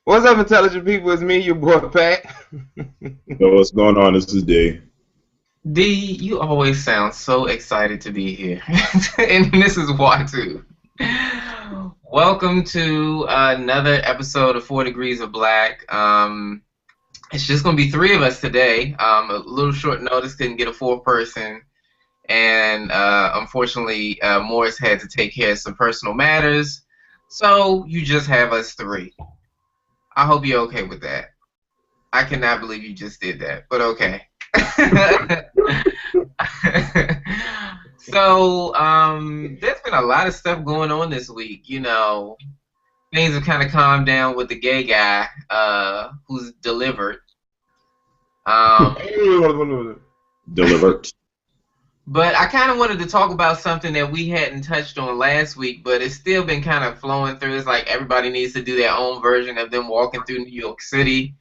What's up, intelligent people? It's me, your boy Pat. So what's going on? This is D. D, you always sound so excited to be here. And this is why too. Welcome to another episode of 4 Degrees of Black. It's just gonna be three of us today. A little short notice, couldn't get a fourth person. And unfortunately, Morris had to take care of some personal matters. So you just have us three. I hope you're okay with that. I cannot believe you just did that, but okay. So, there's been a lot of stuff going on this week. You know, things have kind of calmed down with the gay guy who's delivered. Um, Delivered. but I kind of wanted to talk about something that we hadn't touched on last week, but it's still been kind of flowing through. It's like everybody needs to do their own version of them walking through New York City.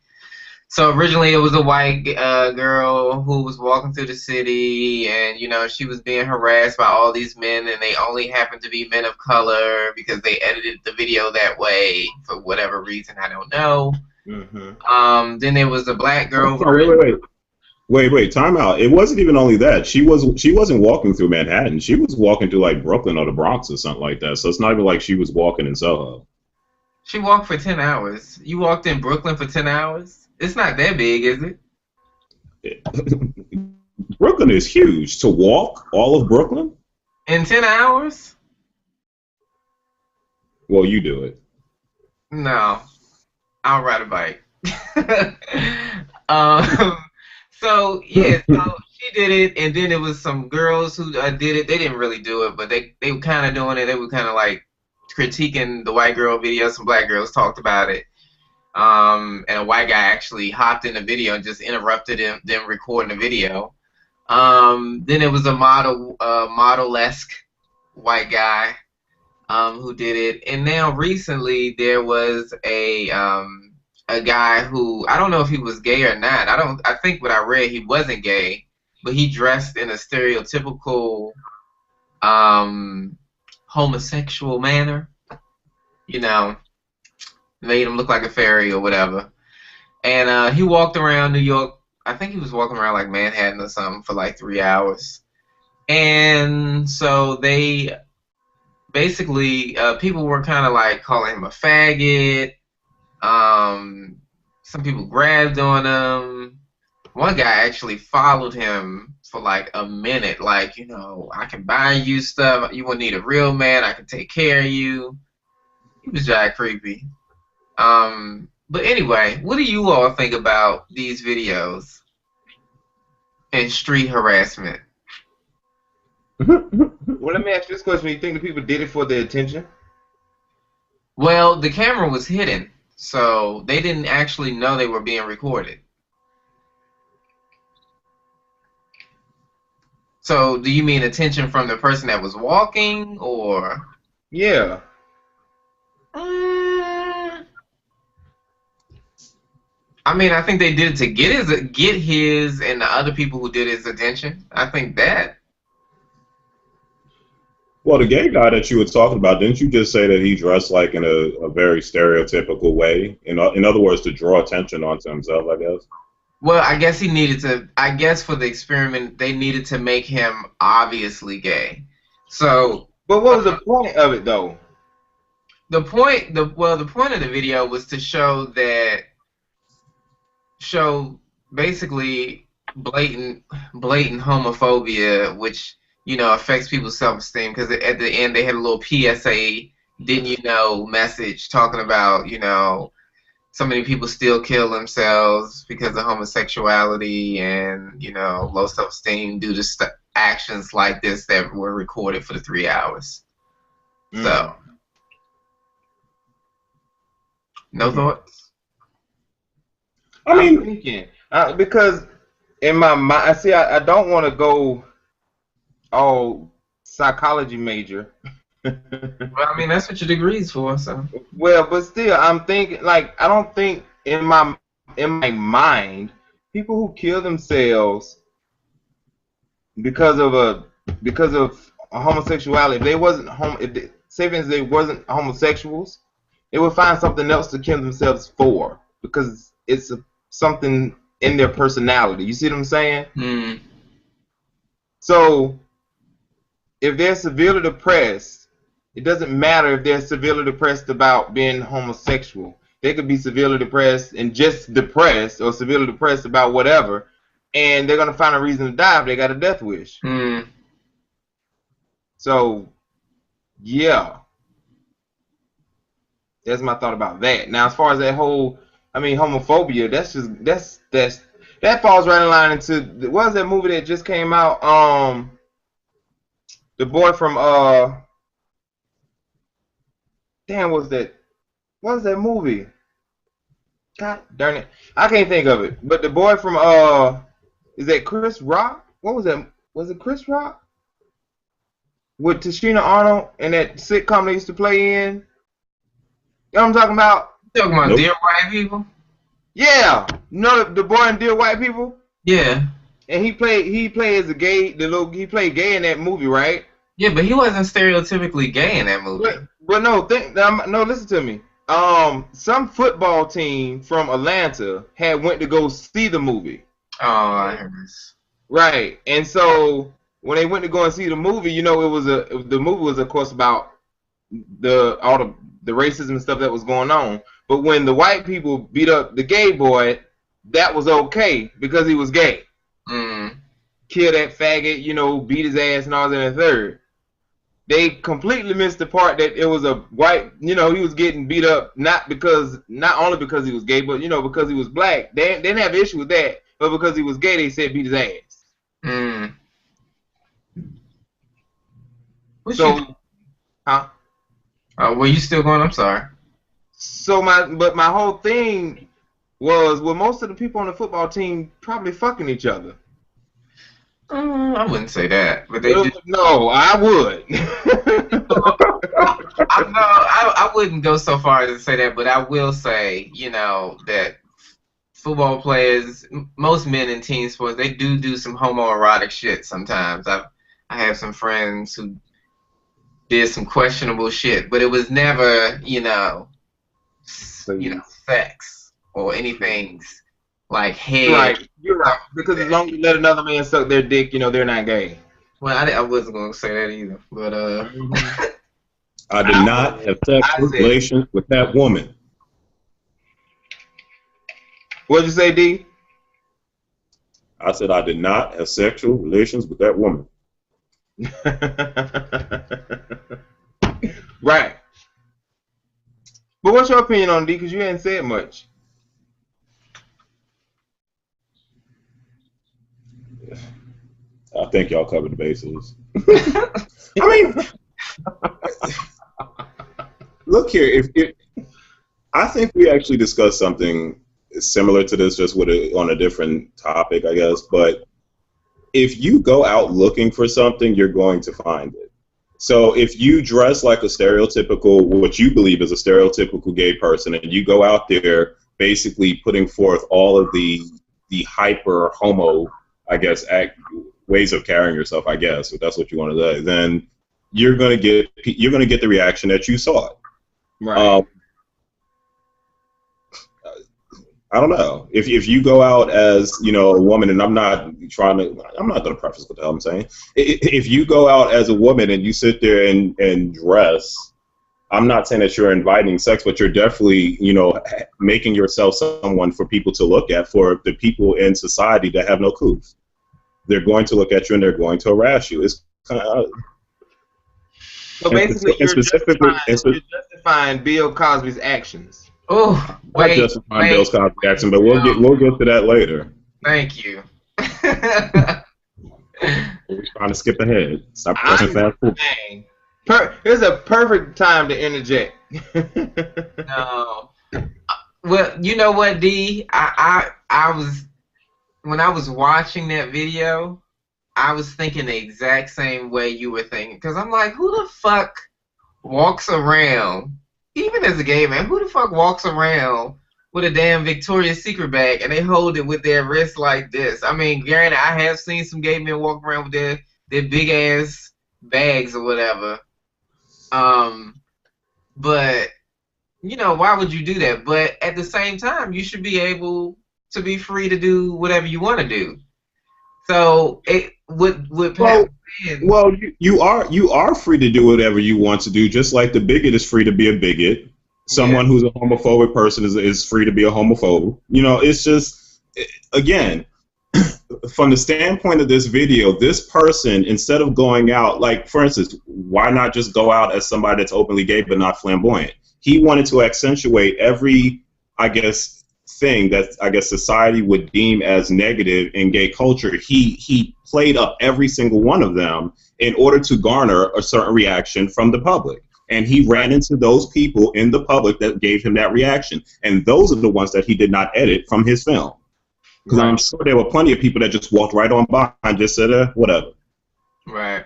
So originally it was a white girl who was walking through the city, and you know she was being harassed by all these men, and they only happened to be men of color because they edited the video that way for whatever reason, I don't know. Then there was a black girl. Wait. Time out. It wasn't even only that. She wasn't walking through Manhattan. She was walking through like Brooklyn or the Bronx or something like that. So it's not even like she was walking in Soho. She walked for 10 hours. You walked in Brooklyn for 10 hours? It's not that big, is it? Brooklyn is huge. To walk all of Brooklyn? In 10 hours? Well, you do it. No. I'll ride a bike. um, so she did it, and then there was some girls who did it. They didn't really do it, but they were kind of doing it. They were kind of like critiquing the white girl video. Some black girls talked about it. And a white guy actually hopped in the video and just interrupted them recording the video. Then there was a model-esque white guy who did it, and now recently there was a guy who I don't know if he was gay or not. I think what I read he wasn't gay, but he dressed in a stereotypical homosexual manner. You know, made him look like a fairy or whatever. And he walked around New York. I think he was walking around like Manhattan or something for like 3 hours. And so they basically, people were kind of like calling him a faggot. Some people grabbed on him. One guy actually followed him for like a minute, like, you know, I can buy you stuff. You won't need a real man. I can take care of you. He was just creepy. But anyway, what do you all think about these videos and street harassment? Well, let me ask you this question. You think the people did it for their attention? Well, the camera was hidden, so they didn't actually know they were being recorded. So do you mean attention from the person that was walking, or? Yeah. I mean, I think they did it to get his and the other people who did his attention. I think that. Well, the gay guy that you were talking about, didn't you just say that he dressed like in a very stereotypical way? In other words, to draw attention onto himself, I guess. Well, I guess he needed to. I guess for the experiment, they needed to make him obviously gay. So. But what was the point of it, though? The point of the video was to show basically blatant homophobia, which, you know, affects people's self-esteem, because at the end they had a little PSA, didn't you know, message talking about, you know, so many people still kill themselves because of homosexuality and, you know, low self-esteem due to actions like this that were recorded for the 3 hours. So, no thoughts? I mean, I'm thinking because in my mind, I don't want to go all psychology major. Well, I mean, that's what your degree's for, so. Well, but still, I'm thinking like I don't think in my mind people who kill themselves because of homosexuality. If they wasn't say for instance, they wasn't homosexuals, They would find something else to kill themselves for because it's something in their personality. You see what I'm saying? Mm. So if they're severely depressed, it doesn't matter if they're severely depressed about being homosexual. They could be severely depressed and just depressed, or severely depressed about whatever, and they're gonna find a reason to die if they got a death wish. Mm. So, yeah, that's my thought about that. Now, as far as that whole, homophobia, that falls right in line into what was that movie that just came out? The boy from damn, what was that movie? God darn it, I can't think of it. But the boy from is that Chris Rock? What was that? Was it Chris Rock? With Tashina Arnold and that sitcom they used to play in? You know what I'm talking about? You talking about Nope. Dear White People? Yeah. You know the boy in Dear White People? Yeah. And he played as a gay, he played gay in that movie, right? Yeah, but he wasn't stereotypically gay in that movie. But no, listen to me. Some football team from Atlanta had went to go see the movie. Oh, I heard this. Right. And so when they went to go and see the movie, the movie was of course about all the racism and stuff that was going on. But when the white people beat up the gay boy, that was okay because he was gay. Mm. Kill that faggot, beat his ass and all that and the third. They completely missed the part that it was a white, he was getting beat up not only because he was gay, but because he was black. They didn't have an issue with that, but because he was gay, they said beat his ass. Mm. Were you still going? I'm sorry. So my whole thing was, well, most of the people on the football team probably fucking each other. I wouldn't say that, but they did. No, I would. I wouldn't go so far as to say that, but I will say, that football players, most men in team sports, they do some homoerotic shit sometimes. I have some friends who did some questionable shit, but it was never, sex or anything like head. Right, you're right. Because as long as you let another man suck their dick, they're not gay. Well, I wasn't gonna say that either, but I did not have sexual relations with that woman. What'd you say, D? I said I did not have sexual relations with that woman. Right. But what's your opinion on D? Because you hadn't said much. I think y'all covered the bases. I mean, look here. I think we actually discussed something similar to this, just on a different topic, I guess. But if you go out looking for something, you're going to find it. So if you dress like a stereotypical, what you believe is a stereotypical gay person, and you go out there basically putting forth all of the hyper homo, I guess, ways of carrying yourself, I guess, if that's what you want to say, then you're gonna get the reaction that you sought. Right. I don't know. If you go out as, a woman, and I'm not going to preface what the hell I'm saying. If you go out as a woman and you sit there and dress, I'm not saying that you're inviting sex, but you're definitely, making yourself someone for people to look at, for the people in society that have no clues. They're going to look at you and they're going to harass you. It's kind of... So basically, you're justifying Bill Cosby's actions. Oh, wait, not justifying Bill Cosby's action, but we'll get to that later. Thank you. We're trying to skip ahead. Stop pressing fast forward. It's a perfect time to interject. No. Well, you know what, D? I was, when I was watching that video, I was thinking the exact same way you were thinking. Because I'm like, who the fuck walks around, even as a gay man, who the fuck walks around with a damn Victoria's Secret bag and they hold it with their wrist like this? I mean, granted, I have seen some gay men walk around with their big ass bags or whatever. But you know, why would you do that? But at the same time, you should be able to be free to do whatever you want to do. So it with Pat Well, was saying, well, you are free to do whatever you want to do, just like the bigot is free to be a bigot. yeah, Someone who's a homophobic person is free to be a homophobe. You know, it's just again, from the standpoint of this video, this person, instead of going out, like for instance, why not just go out as somebody that's openly gay but not flamboyant? He wanted to accentuate every, I guess, thing that I guess society would deem as negative in gay culture. He played up every single one of them in order to garner a certain reaction from the public. And he ran into those people in the public that gave him that reaction. And those are the ones that he did not edit from his film. Because I'm Right. sure there were plenty of people that just walked right on by and just said, whatever. right.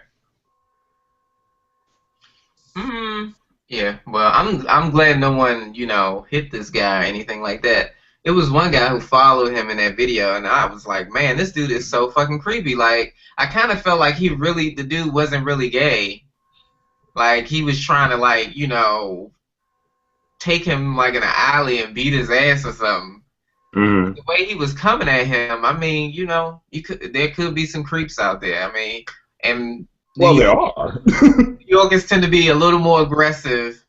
Yeah. Well, I'm glad no one, you know, hit this guy or anything like that. It was one guy who followed him in that video, and I was like, man, this dude is so fucking creepy. Like, I kind of felt like the dude wasn't really gay. Like, he was trying to, like, you know, take him, like, in an alley and beat his ass or something. Mm-hmm. The way he was coming at him, I mean, you know, there could be some creeps out there. I mean, and Well, New there are. Yorkers tend to be a little more aggressive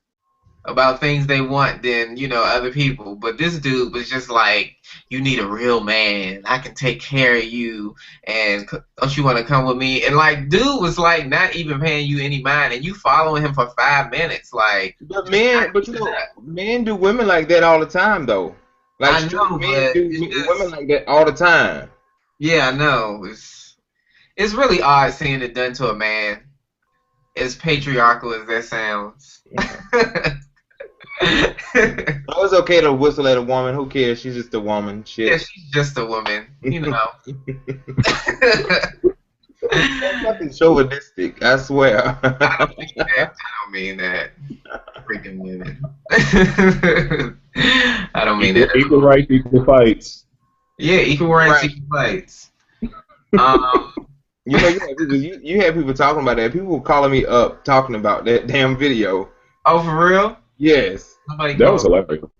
about things they want than, you know, other people. But this dude was just like, you need a real man. I can take care of you. And don't you want to come with me? And like, dude was like not even paying you any mind. And you following him for 5 minutes. Like, But men, but you know, men do women like that all the time, though. Like I straight know, men but do it's women just, like that all the time. yeah, I know. It's really odd seeing it done to a man, as patriarchal as that sounds. Oh, it's okay to whistle at a woman. Who cares? She's just a woman. Yeah, Shit. she's just a woman, you know. That's nothing chauvinistic. I swear. I don't mean that. Freaking women. I don't mean that. Equal rights, equal fights. Yeah, equal rights, Right. equal fights. You know, you had people talking about that. People were calling me up talking about that damn video. Oh, for real? Yes. Nobody That was called. hilarious.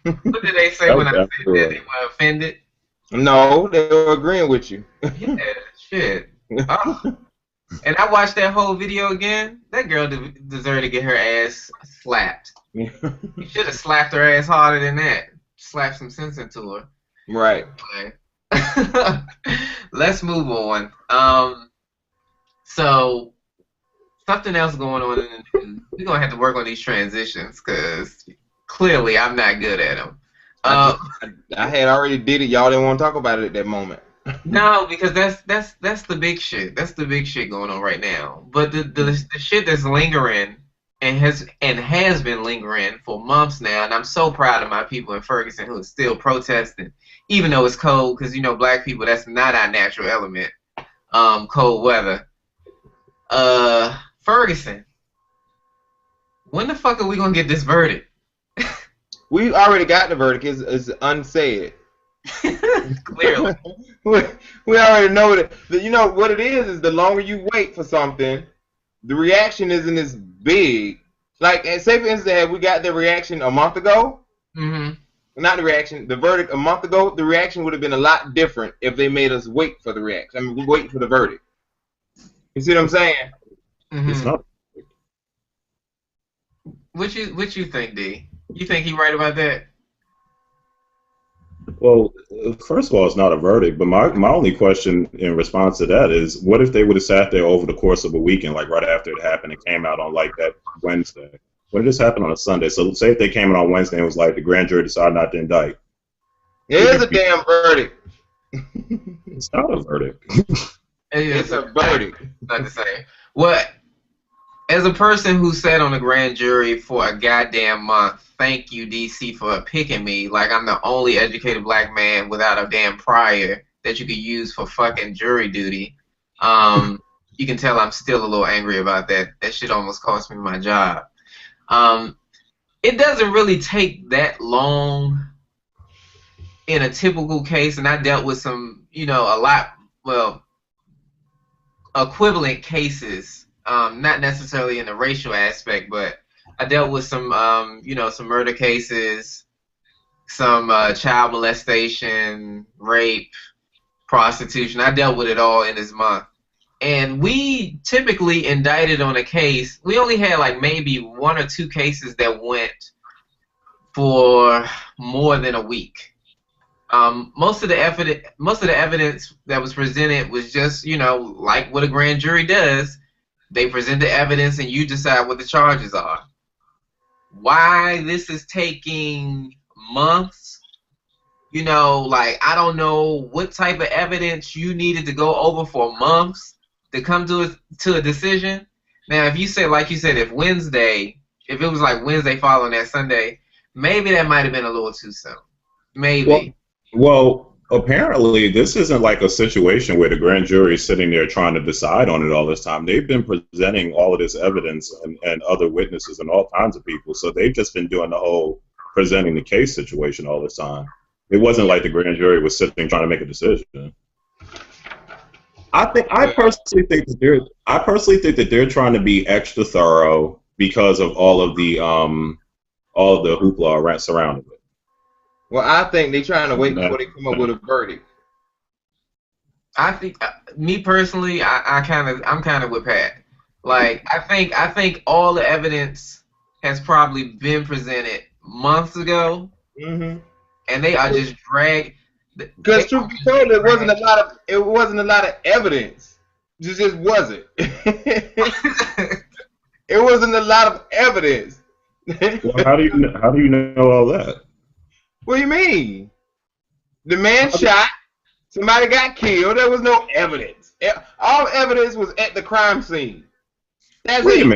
What did they say That when was I said absolutely that? They were offended? No, they were agreeing with you. Yeah, shit. Oh. And I watched that whole video again. That girl deserved to get her ass slapped. You should have slapped her ass harder than that. Slap some sense into her. Right. Okay. Let's move on. So something else going on in the news. We're gonna have to work on these transitions because clearly I'm not good at them. I had already did it. Y'all didn't want to talk about it at that moment. No, because that's the big shit. That's the big shit going on right now. But the shit that's lingering and has been lingering for months now, and I'm so proud of my people in Ferguson who are still protesting, even though it's cold, because you know black people, that's not our natural element. Cold weather. Ferguson, when the fuck are we gonna get this verdict? We already got the verdict. It's unsaid. Clearly. we already know that. You know what it is the longer you wait for something, the reaction isn't as big. Like, say for instance, had we got the reaction a month ago, not the reaction, the verdict a month ago, the reaction would have been a lot different if they made us wait for the reaction. I mean, we wait for the verdict. You see what I'm saying? It's not. What you think, D? You think he right about that? Well, first of all, it's not a verdict, but my only question in response to that is, what if they would have sat there over the course of a weekend, like right after it happened, and came out on like that Wednesday? What if this happened on a Sunday? So say if they came out on Wednesday and it was like the grand jury decided not to indict. It is a damn verdict. It's not a verdict. It's a verdict. Not to say. What? As a person who sat on a grand jury for a goddamn month, thank you, DC, for picking me. Like I'm the only educated black man without a damn prior that you could use for fucking jury duty. You can tell I'm still a little angry about that. That shit almost cost me my job. It doesn't really take that long in a typical case, and I dealt with some, you know, equivalent cases. Not necessarily in the racial aspect, but I dealt with some, some murder cases, some child molestation, rape, prostitution. I dealt with it all in this month. And we typically indicted on a case. We only had like maybe 1 or 2 cases that went for more than a week. Most of the evidence that was presented was just, like what a grand jury does. They present the evidence and you decide what the charges are. Why this is taking months? I don't know what type of evidence you needed to go over for months to come to a decision. Now, if you say, like you said, if it was like Wednesday following that Sunday, maybe that might have been a little too soon. Maybe. Well, apparently this isn't like a situation where the grand jury is sitting there trying to decide on it all this time. They've been presenting all of this evidence and other witnesses and all kinds of people. So they've just been doing the whole presenting the case situation all this time. It wasn't like the grand jury was sitting trying to make a decision. I personally think that they're trying to be extra thorough because of all of the hoopla surrounding it. Well, I think they're trying to wait before they come up with a verdict. I think, me personally, I'm kind of with Pat. Like, I think all the evidence has probably been presented months ago, and they are just dragged. Because truth be told, it wasn't a lot of evidence. It just wasn't. It wasn't a lot of evidence. Well, how do you know all that? What do you mean? The man shot. Somebody got killed. There was no evidence. All evidence was at the crime scene. Wait a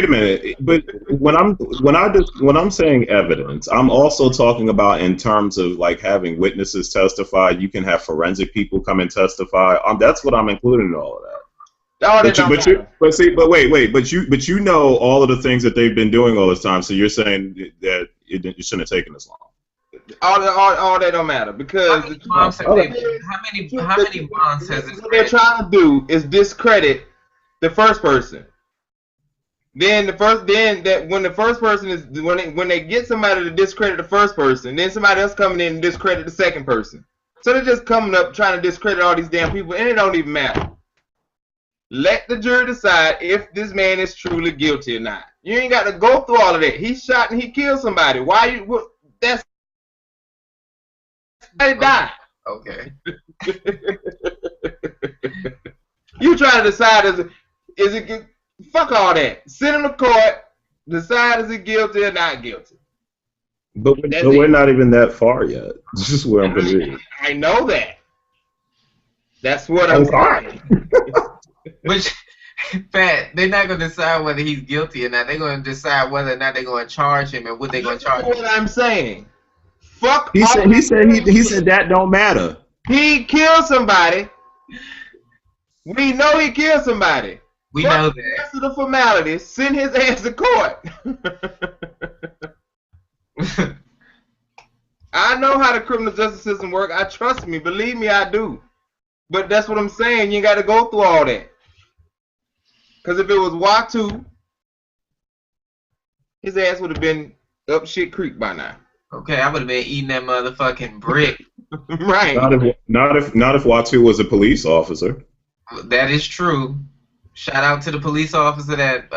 minute. But when I'm saying evidence, I'm also talking about in terms of like having witnesses testify. You can have forensic people come and testify. That's what I'm including in all of that. But you know all of the things that they've been doing all this time. So you're saying that it shouldn't have taken this long. All that don't matter because how many bonds has it? What they're trying to do is discredit the first person. Then when the first person is when they get somebody to discredit the first person, then somebody else coming in and discredit the second person. So they're just coming up trying to discredit all these damn people, and it don't even matter. Let the jury decide if this man is truly guilty or not. You ain't got to go through all of that. He shot and he killed somebody. Why you? That's they died. Okay. You trying to decide is it fuck all that. Sit in the court, decide is he guilty or not guilty. But we're not even that far yet. This is where I'm confused. I know that. That's what I'm saying. But Pat, they're not gonna decide whether he's guilty or not. They're gonna decide whether or not they're gonna charge him and what they're gonna charge him. That's what I'm saying. Fuck. He said that don't matter. He killed somebody. We know he killed somebody. We know that. The rest of the formalities, send his ass to court. I know how the criminal justice system works. Trust me, believe me, I do. But that's what I'm saying. You got to go through all that. Because if it was Watu, his ass would have been up shit creek by now. Okay, I would have been eating that motherfucking brick. Right. Not if Watu was a police officer. That is true. Shout out to the police officer that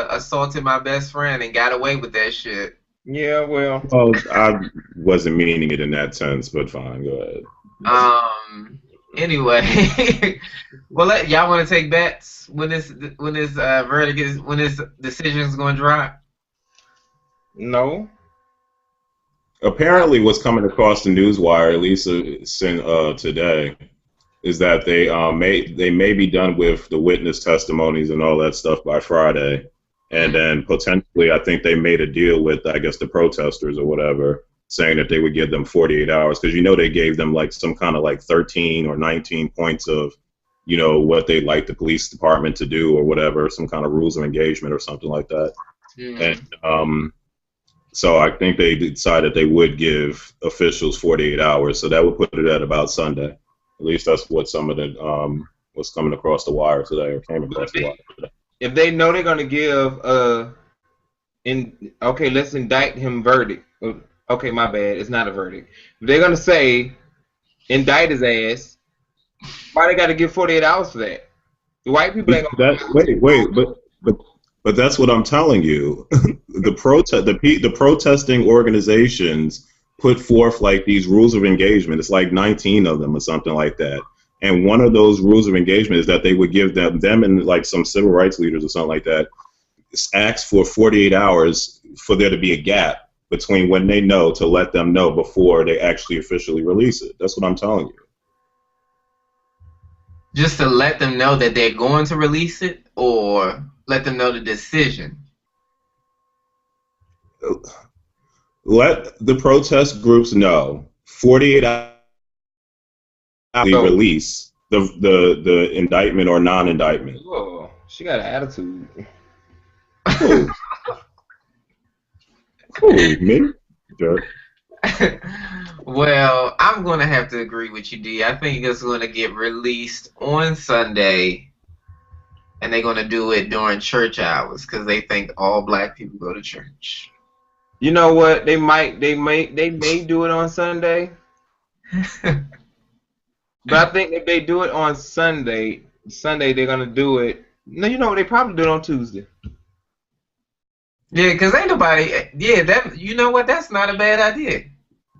assaulted my best friend and got away with that shit. Yeah, well. Oh, I wasn't meaning it in that sense, but fine, go ahead. Anyway, well, y'all want to take bets when this decision is going to drop? No. Apparently, what's coming across the newswire, at least today, is that they may be done with the witness testimonies and all that stuff by Friday, and then potentially, I think they made a deal with, I guess, the protesters or whatever, saying that they would give them 48 hours because they gave them like some kind of like 13 or 19 points of, what they'd like the police department to do or whatever, some kind of rules of engagement or something like that, and so I think they decided they would give officials 48 hours, so that would put it at about Sunday. At least that's what some of the was coming across the wire today, or came across the wire today. If they know they're going to give Okay, let's indict him. Verdict. Okay, my bad. It's not a verdict. They're gonna say indict his ass. Why they got to give 48 hours for that? The white people ain't gonna. But that's what I'm telling you. The protesting organizations put forth like these rules of engagement. It's like 19 of them or something like that. And one of those rules of engagement is that they would give them and like some civil rights leaders or something like that, ask for 48 hours for there to be a gap between when they know to let them know before they actually officially release it. That's what I'm telling you. Just to let them know that they're going to release it, or let them know the decision? Let the protest groups know 48 hours release the indictment or non-indictment. Oh, she got an attitude. Cool, me? Jerk. Well, I'm going to have to agree with you, D. I think it's going to get released on Sunday, and they're going to do it during church hours because they think all black people go to church. You know what? They may do it on Sunday. But I think if they do it on Sunday they're gonna do it. No, you know what? They probably do it on Tuesday. Yeah, because ain't nobody. Yeah, that. You know what? That's not a bad idea.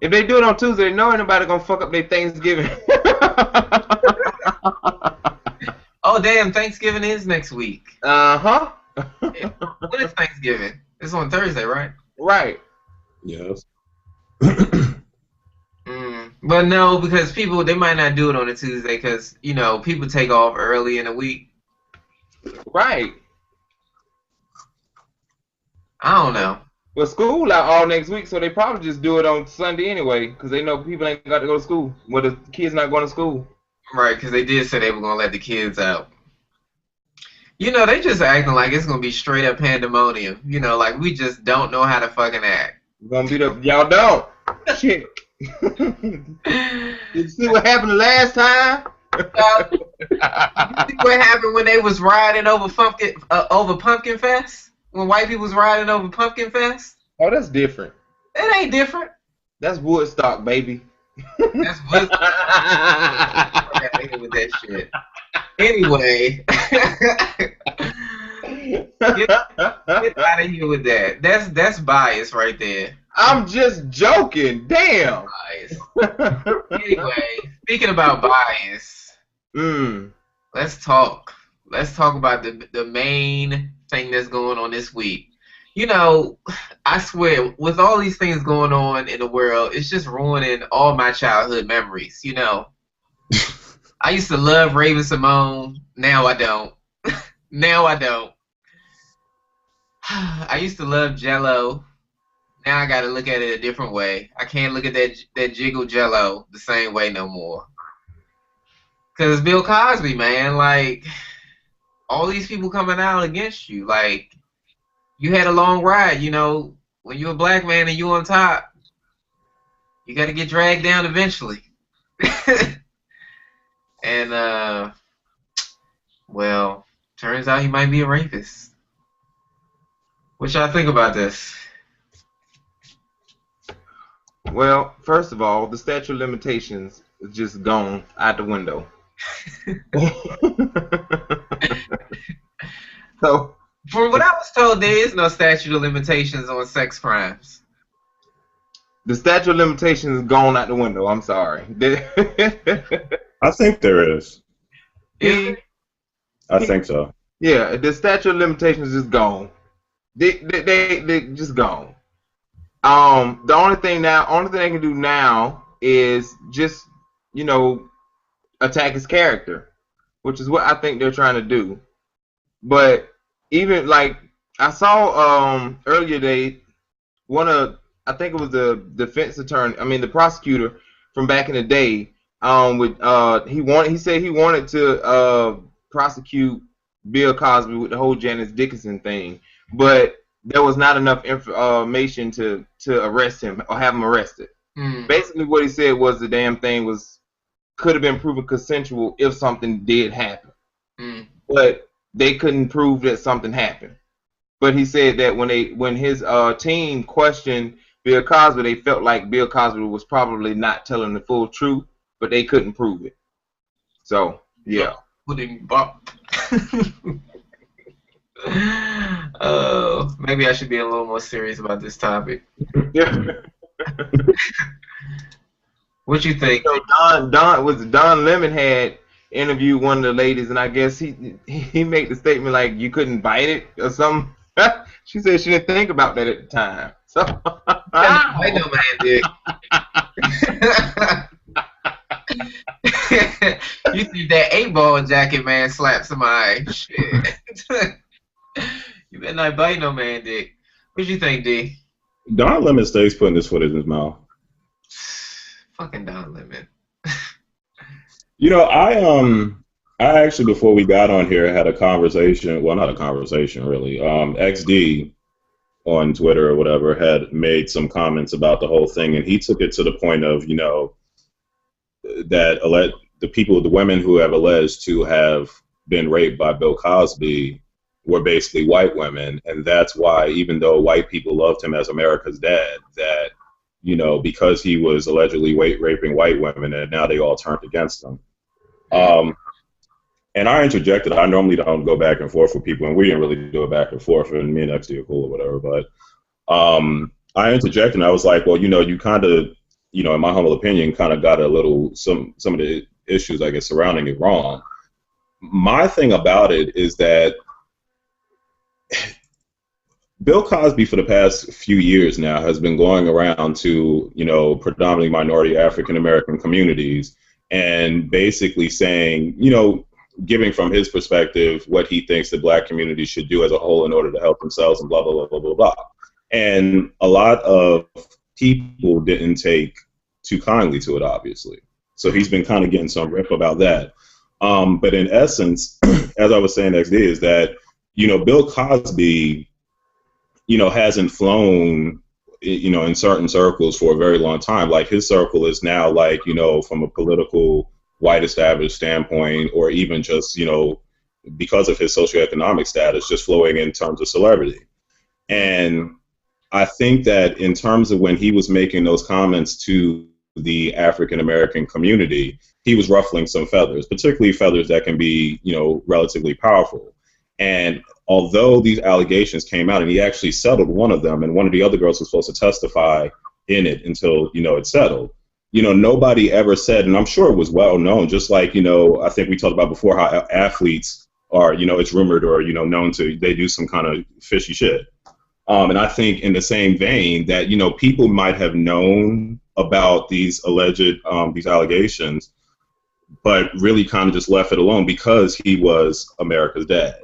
If they do it on Tuesday, they know ain't nobody gonna fuck up their Thanksgiving. Oh damn! Thanksgiving is next week. Huh. When is Thanksgiving? It's on Thursday, right? Right. Yes. But no, because people, they might not do it on a Tuesday because, you know, people take off early in the week. Right. I don't know. Well, school out all next week, so they probably just do it on Sunday anyway because they know people ain't got to go to school. Well, the kids not going to school. Right, because they did say they were going to let the kids out. You know, they just acting like it's going to be straight up pandemonium. You know, like we just don't know how to fucking act. We're going to beat up. Y'all don't. Shit. Did you see what happened the last time? You see what happened when they was riding over Pumpkin Fest? When white people was riding over Pumpkin Fest? Oh, that's different. It ain't different. That's Woodstock, baby. That's Woodstock. I got hit with that shit. Anyway, get out of here with that. That's bias right there. I'm just joking. Damn. Bias. Anyway, speaking about bias, let's talk. Let's talk about the main thing that's going on this week. You know, I swear, with all these things going on in the world, it's just ruining all my childhood memories. You know, I used to love Raven-Symoné. Now I don't. Now I don't. I used to love Jello. Now I gotta look at it a different way. I can't look at that jiggle Jello the same way no more. Cause Bill Cosby, man, like all these people coming out against you. Like you had a long ride, you know. When you're a black man and you on top, you gotta get dragged down eventually. And well, turns out he might be a rapist. What y'all think about this? Well, first of all, the statute of limitations is just gone out the window. So, from what I was told, there is no statute of limitations on sex crimes. The statute of limitations is gone out the window. I'm sorry. I think there is. Is it? I think so. Yeah, the statute of limitations is gone. They just gone. The only thing they can do now is just, you know, attack his character, which is what I think they're trying to do. But even like I saw earlier today, I think it was the defense attorney, the prosecutor from back in the day, he said he wanted to prosecute Bill Cosby with the whole Janice Dickinson thing, but there was not enough information to arrest him or have him arrested. Basically, what he said was the damn thing could have been proven consensual if something did happen, but they couldn't prove that something happened. But he said that when his team questioned Bill Cosby, they felt like Bill Cosby was probably not telling the full truth, but they couldn't prove it. So yeah. Oh, maybe I should be a little more serious about this topic. Yeah. What you think? So Don Lemon had interviewed one of the ladies, and I guess he made the statement like you couldn't bite it or something. She said she didn't think about that at the time. So I know, man, dude. You see that 8-ball jacket, man, slap somebody. Shit. You better not bite no man, Dick. What you think, D? Don Lemon stays putting his foot in his mouth. Fucking Don Lemon. You know, I actually, before we got on here, had a conversation. Well, not a conversation, really. XD on Twitter or whatever had made some comments about the whole thing, and he took it to the point of, you know, that the women who have alleged to have been raped by Bill Cosby were basically white women, and that's why, even though white people loved him as America's dad, that, you know, because he was allegedly raping white women, and now they all turned against him. And I interjected. I normally don't go back and forth with people, and we didn't really do it back and forth, and me and XD are cool or whatever, but I interjected, and I was like, well, you know, you kind of, you know, in my humble opinion, kind of got a little, some of the issues, I guess, surrounding it wrong. My thing about it is that Bill Cosby, for the past few years now, has been going around to, you know, predominantly minority African American communities and basically saying, you know, giving from his perspective what he thinks the black community should do as a whole in order to help themselves and blah, blah, blah, blah, blah, blah. And a lot of people didn't take too kindly to it, obviously. So he's been kind of getting some rip about that. But in essence, as I was saying, XD, is that, you know, Bill Cosby, you know, hasn't flown, you know, in certain circles for a very long time. Like, his circle is now, like, you know, from a political white established standpoint, or even just, you know, because of his socioeconomic status, just flowing in terms of celebrity. And I think that in terms of when he was making those comments to the African American community, he was ruffling some feathers, particularly feathers that can be, you know, relatively powerful. And although these allegations came out, and he actually settled one of them, and one of the other girls was supposed to testify in it until, you know, it settled, you know, nobody ever said, and I'm sure it was well known, just like, you know, I think we talked about before how athletes are, you know, it's rumored or, you know, known to, they do some kind of fishy shit. And I think in the same vein that, you know, people might have known about these alleged, these allegations, but really kind of just left it alone because he was America's dad.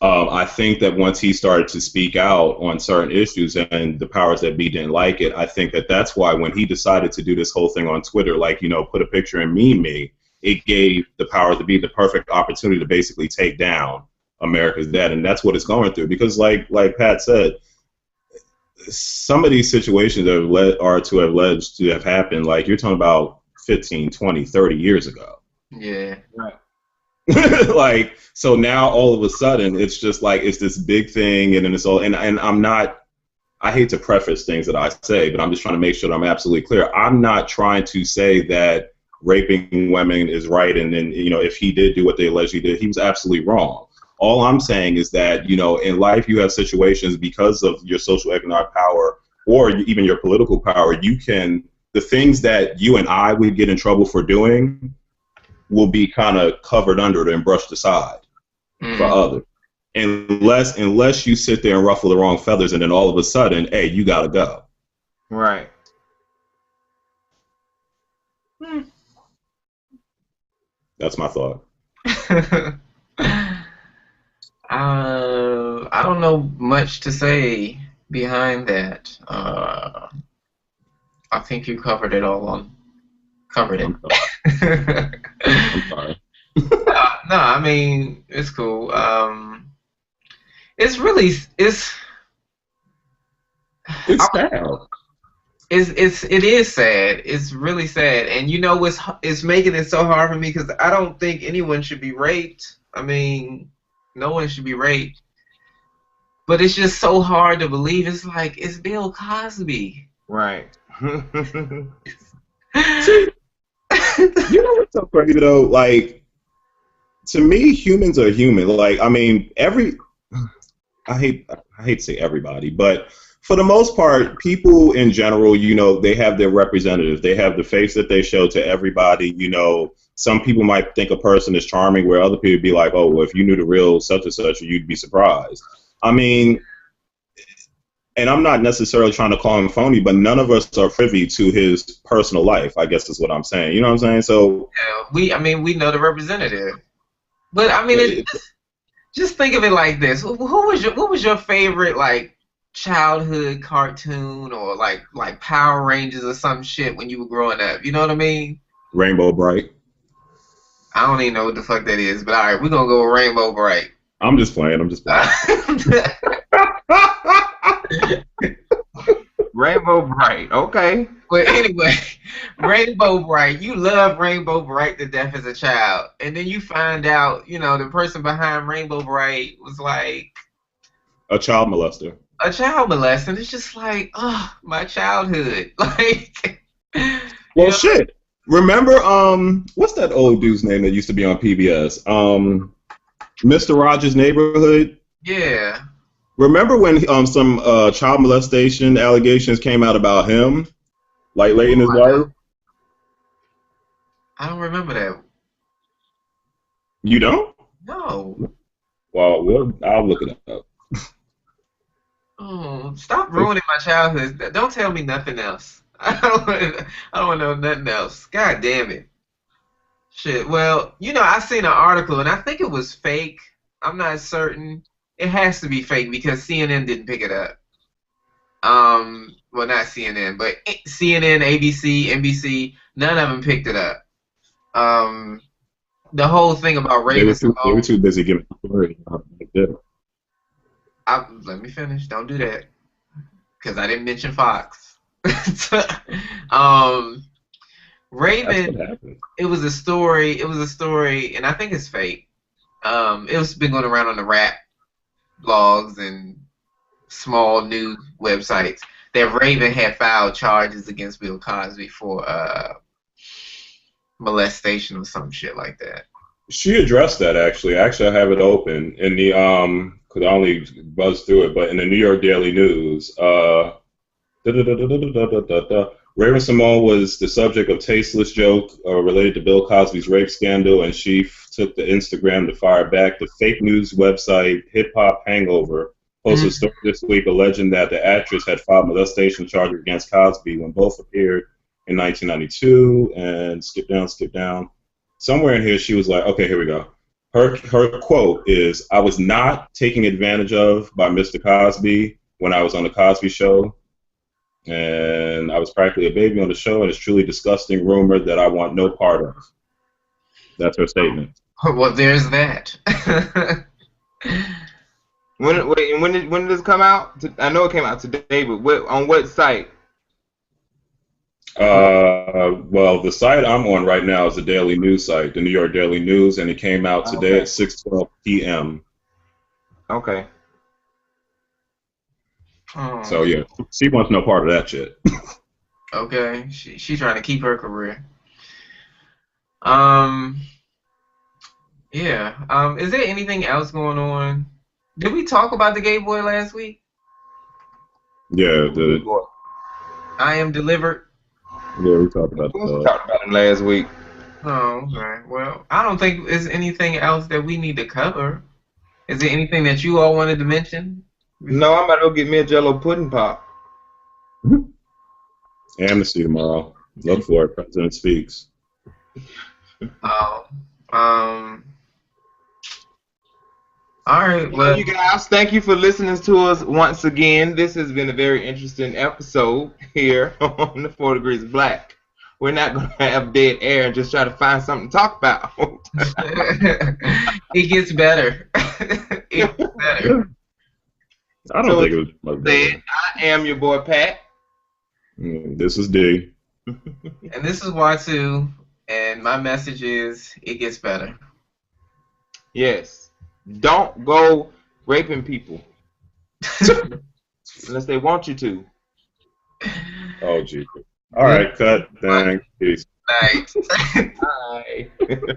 I think that once he started to speak out on certain issues and the powers that be didn't like it, I think that that's why when he decided to do this whole thing on Twitter, like, you know, put a picture and meme me, it gave the powers that be the perfect opportunity to basically take down America's dad. And that's what it's going through. Because like Pat said, some of these situations that are to have alleged to have happened, like, you're talking about 15, 20, 30 years ago. Yeah. Right. Like, so now all of a sudden it's just like it's this big thing, and then it's all, and I'm not, I hate to preface things that I say, but I'm just trying to make sure that I'm absolutely clear. I'm not trying to say that raping women is right, and then, you know, if he did do what they alleged he did, he was absolutely wrong. All I'm saying is that, you know, in life you have situations because of your social economic power or even your political power, you can, the things that you and I would get in trouble for doing will be kind of covered under it and brushed aside for others. Unless you sit there and ruffle the wrong feathers and then all of a sudden, hey, you gotta go. Right. That's my thought. I don't know much to say behind that. I think you covered it all. Covered it. I'm sorry. No, I mean, it's cool. It's really it's sad. It is sad. It's really sad, and you know it's making it so hard for me because I don't think anyone should be raped. I mean, no one should be raped. But it's just so hard to believe. It's like, it's Bill Cosby. Right. See, you know what's so crazy though? Like, to me, humans are human. Like, I mean, I hate to say everybody, but for the most part, people in general, you know, they have their representatives. They have the face that they show to everybody. You know, some people might think a person is charming, where other people be like, oh, well, if you knew the real such and such, you'd be surprised. I mean, and I'm not necessarily trying to call him phony, but none of us are privy to his personal life, I guess is what I'm saying. You know what I'm saying? So Yeah, we know the representative. But I mean, just think of it like this: what was your favorite like childhood cartoon or like Power Rangers or some shit when you were growing up? You know what I mean? Rainbow Bright. I don't even know what the fuck that is, but all right, we're gonna go with Rainbow Bright. I'm just playing. Rainbow Bright. Okay. But anyway, Rainbow Bright. You love Rainbow Bright to death as a child, and then you find out, you know, the person behind Rainbow Bright was like A child molester. a child molester. And it's just like, oh, my childhood. Like, Well, shit. Remember, what's that old dude's name that used to be on PBS? Mr. Rogers' Neighborhood. yeah. Remember when some child molestation allegations came out about him, like late in his life? I don't remember that. You don't? No. Well, I'll look it up. Oh, stop ruining my childhood. Don't tell me nothing else. I don't want to know nothing else. God damn it. Shit. Well, you know, I seen an article, and I think it was fake. I'm not certain. It has to be fake because CNN didn't pick it up. Well, not CNN, but CNN, ABC, NBC, none of them picked it up. The whole thing about They were Raven. too busy giving the story. Let me finish. Don't do that, because I didn't mention Fox. Raven. It was a story. It was a story, and I think it's fake. It's been going around on the rap blogs and small news websites that Raven had filed charges against Bill Cosby for molestation or some shit like that. She addressed that actually. Actually, I have it open in the because I only buzzed through it, but in the New York Daily News, Raven Simone was the subject of tasteless joke related to Bill Cosby's rape scandal, and she took to Instagram to fire back. The fake news website Hip Hop Hangover posted a story this week alleging that the actress had filed molestation charges against Cosby when both appeared in 1992. And skip down. Somewhere in here, she was like, okay, here we go. Her quote is, "I was not taken advantage of by Mr. Cosby when I was on the Cosby Show. And I was practically a baby on the show, and it's truly disgusting rumor that I want no part of." That's her statement. Well, there's that. When did this come out? I know it came out today, but on what site? Well, the site I'm on right now is the Daily News site, the New York Daily News, and it came out today at 6:12 p.m. Okay. So yeah, she wants no part of that shit. Okay, she's trying to keep her career. Yeah. Is there anything else going on? Did we talk about the gay boy last week? Yeah, I Am Delivered. Yeah, we talked about him last week. Oh, okay. Well, I don't think there's anything else that we need to cover. Is there anything that you all wanted to mention? No, I'm about to go get me a Jello pudding pop. Amnesty tomorrow. Look for it. President speaks. All right. Well, you guys, thank you for listening to us once again. This has been a very interesting episode here on the 4 Degrees of Black. We're not going to have dead air and just try to find something to talk about. It gets better. It gets better. I don't think it was much better. I am your boy Pat. This is D. And this is Y2. And my message is, it gets better. Yes. Don't go raping people. Unless they want you to. Oh, Jesus. All right, cut. Thanks. Peace. Night. Bye.